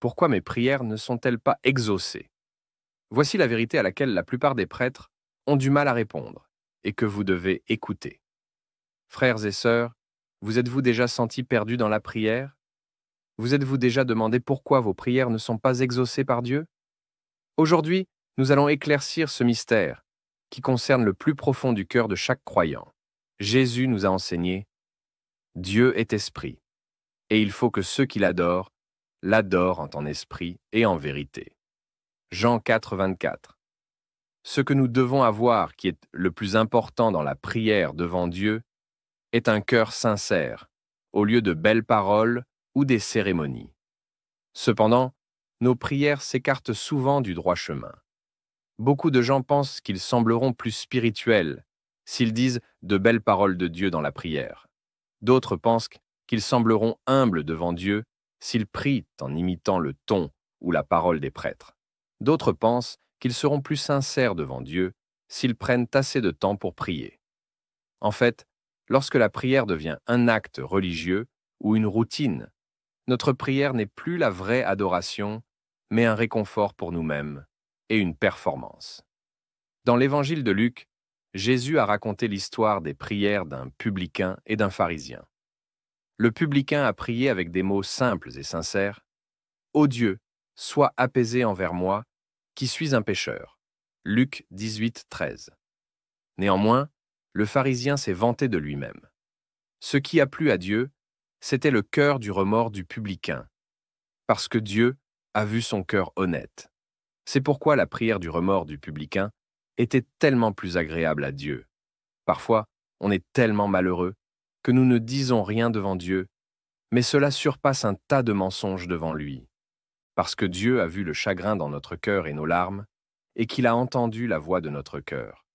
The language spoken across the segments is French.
Pourquoi mes prières ne sont-elles pas exaucées? Voici la vérité à laquelle la plupart des prêtres ont du mal à répondre et que vous devez écouter. Frères et sœurs, vous êtes-vous déjà sentis perdus dans la prière? Vous êtes-vous déjà demandé pourquoi vos prières ne sont pas exaucées par Dieu? Aujourd'hui, nous allons éclaircir ce mystère qui concerne le plus profond du cœur de chaque croyant. Jésus nous a enseigné: Dieu est esprit, et il faut que ceux qui l'adorent en esprit et en vérité. Jean 4, 24. Ce que nous devons avoir, qui est le plus important dans la prière devant Dieu, est un cœur sincère, au lieu de belles paroles ou des cérémonies. Cependant, nos prières s'écartent souvent du droit chemin. Beaucoup de gens pensent qu'ils sembleront plus spirituels s'ils disent de belles paroles de Dieu dans la prière. D'autres pensent qu'ils sembleront humbles devant Dieu s'ils prient en imitant le ton ou la parole des prêtres. D'autres pensent qu'ils seront plus sincères devant Dieu s'ils prennent assez de temps pour prier. En fait, lorsque la prière devient un acte religieux ou une routine, notre prière n'est plus la vraie adoration, mais un réconfort pour nous-mêmes et une performance. Dans l'évangile de Luc, Jésus a raconté l'histoire des prières d'un publicain et d'un pharisien. Le publicain a prié avec des mots simples et sincères: Ô Dieu, sois apaisé envers moi, qui suis un pécheur. Luc 18, 13. Néanmoins, le pharisien s'est vanté de lui-même. Ce qui a plu à Dieu, c'était le cœur du remords du publicain, parce que Dieu a vu son cœur honnête. C'est pourquoi la prière du remords du publicain était tellement plus agréable à Dieu. Parfois, on est tellement malheureux que nous ne disons rien devant Dieu, mais cela surpasse un tas de mensonges devant lui. Parce que Dieu a vu le chagrin dans notre cœur et nos larmes, et qu'il a entendu la voix de notre cœur.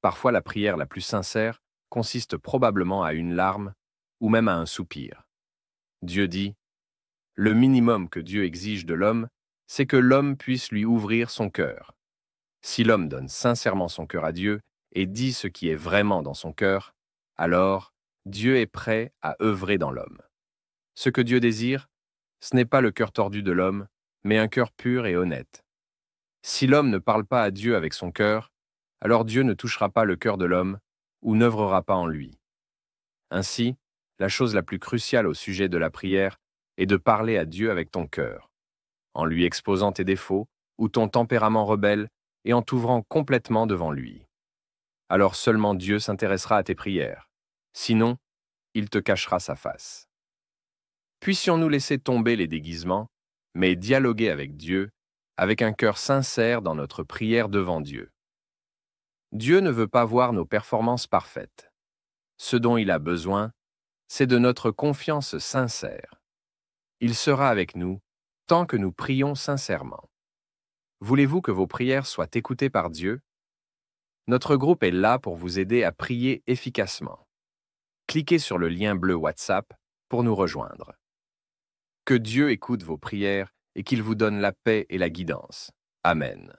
Parfois, la prière la plus sincère consiste probablement à une larme ou même à un soupir. Dieu dit: le minimum que Dieu exige de l'homme, c'est que l'homme puisse lui ouvrir son cœur. Si l'homme donne sincèrement son cœur à Dieu et dit ce qui est vraiment dans son cœur, alors Dieu est prêt à œuvrer dans l'homme. Ce que Dieu désire, ce n'est pas le cœur tordu de l'homme, mais un cœur pur et honnête. Si l'homme ne parle pas à Dieu avec son cœur, alors Dieu ne touchera pas le cœur de l'homme ou n'œuvrera pas en lui. Ainsi, la chose la plus cruciale au sujet de la prière est de parler à Dieu avec ton cœur, en lui exposant tes défauts ou ton tempérament rebelle et en t'ouvrant complètement devant lui. Alors seulement Dieu s'intéressera à tes prières. Sinon, il te cachera sa face. Puissions-nous laisser tomber les déguisements, mais dialoguer avec Dieu, avec un cœur sincère dans notre prière devant Dieu. Dieu ne veut pas voir nos performances parfaites. Ce dont il a besoin, c'est de notre confiance sincère. Il sera avec nous tant que nous prions sincèrement. Voulez-vous que vos prières soient écoutées par Dieu? Notre groupe est là pour vous aider à prier efficacement. Cliquez sur le lien bleu WhatsApp pour nous rejoindre. Que Dieu écoute vos prières et qu'il vous donne la paix et la guidance. Amen.